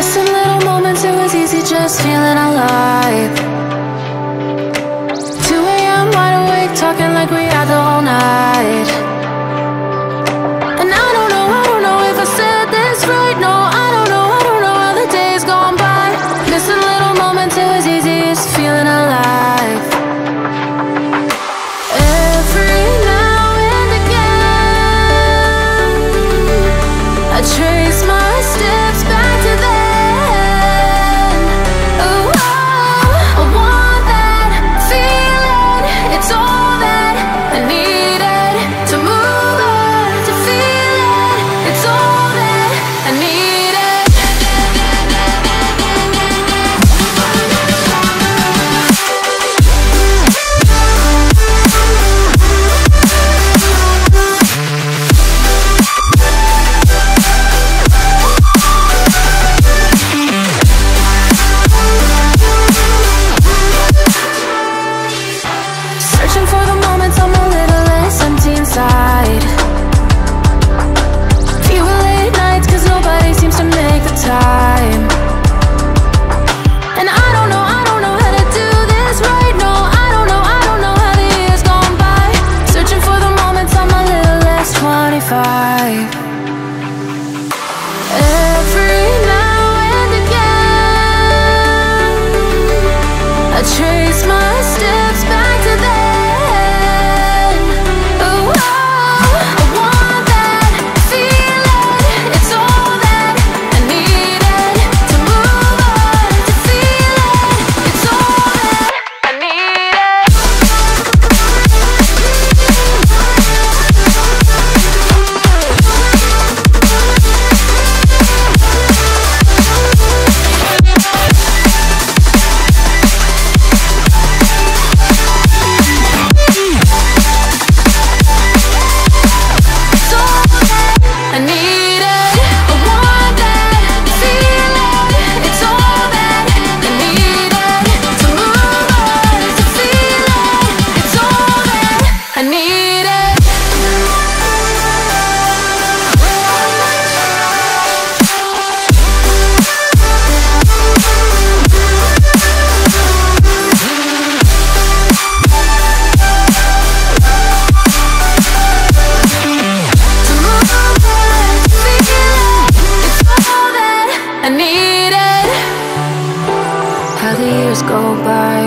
Missing little moments, it was easy just feeling alive. 2 a.m. wide awake, talking like we had the whole night. And I don't know if I said this right. No, I don't know how the days gone by. Missing little moments, it was easy just feeling alive. Every now and again, I trace my steps back to then. Oh, I want that feeling. It's all that I needed to move on, to feel it. It's all that I needed. Searching for the moments I'm a little less empty inside. Fewer late nights cause nobody seems to make the time. And I don't know how to do this right. No, I don't know how the years gone by. Searching for the moments I'm a little less 25. Every now and again, I trace my steps back to then. Oh, I want that feeling. It's all that I needed to move on, to feel it. It's all that I needed. I needed, I want that feeling. It's all that I needed to move on, to feel it. It's all that I needed. To move on, to feel it. It's all that I needed. How the years go by,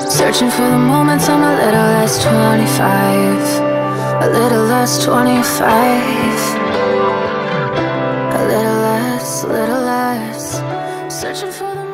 searching for the moments I'm a little less 25. A little less 25. A little less, searching for the